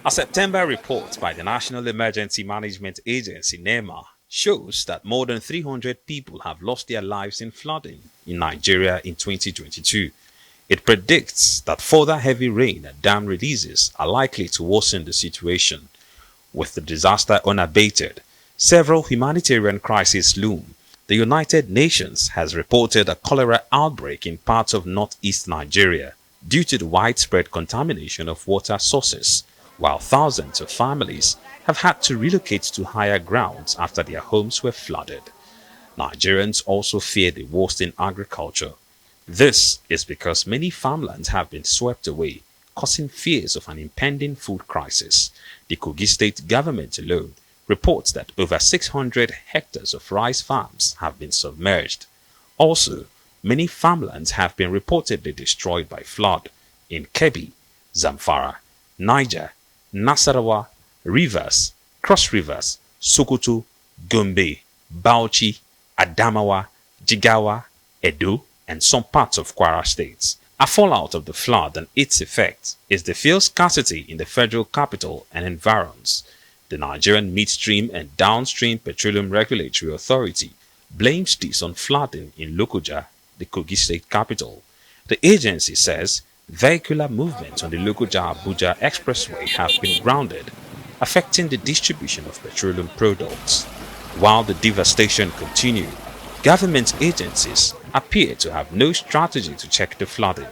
A September report by the National Emergency Management Agency (NEMA) shows that more than 300 people have lost their lives in flooding in Nigeria in 2022. It predicts that further heavy rain and dam releases are likely to worsen the situation. With the disaster unabated, several humanitarian crises loom. The United Nations has reported a cholera outbreak in parts of northeast Nigeria due to the widespread contamination of water sources, while thousands of families have had to relocate to higher grounds after their homes were flooded. Nigerians also fear the worst in agriculture. This is because many farmlands have been swept away, causing fears of an impending food crisis. The Kogi state government alone reports that over 600 hectares of rice farms have been submerged. Also, many farmlands have been reportedly destroyed by flood in Kebbi, Zamfara, Niger, Nasarawa, Rivers, Cross Rivers, Sokoto, Gombe, Bauchi, Adamawa, Jigawa, Edo, and some parts of Kwara states. A fallout of the flood and its effect is the fuel scarcity in the federal capital and environs. The Nigerian Midstream and Downstream Petroleum Regulatory Authority blames this on flooding in Lokoja, the Kogi state capital. The agency says vehicular movements on the Lokoja-Abuja Expressway have been grounded, affecting the distribution of petroleum products. While the devastation continued, government agencies appear to have no strategy to check the flooding.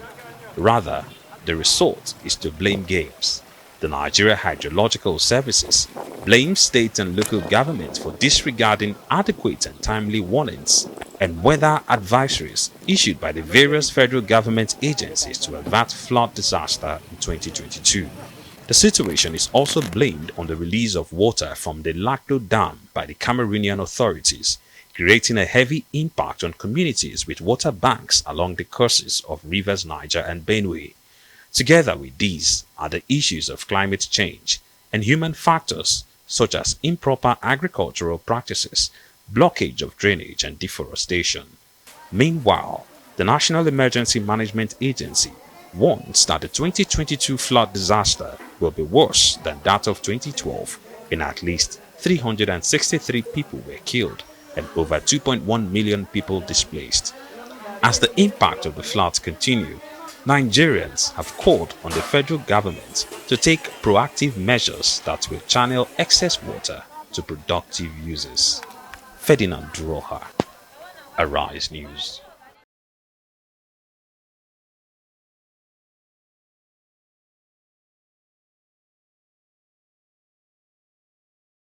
Rather, the resort is to blame games. The Nigeria Hydrological Services blames state and local governments for disregarding adequate and timely warnings and weather advisories issued by the various federal government agencies to avert flood disaster in 2022. The situation is also blamed on the release of water from the Lacto Dam by the Cameroonian authorities, creating a heavy impact on communities with water banks along the courses of rivers Niger and Benue. Together with these are the issues of climate change and human factors such as improper agricultural practices, blockage of drainage and deforestation. Meanwhile, the National Emergency Management Agency warns that the 2022 flood disaster will be worse than that of 2012 in at least 363 people were killed and over 2.1 million people displaced. As the impact of the floods continue, Nigerians have called on the federal government to take proactive measures that will channel excess water to productive uses. Ferdinand Duroha, Arise News.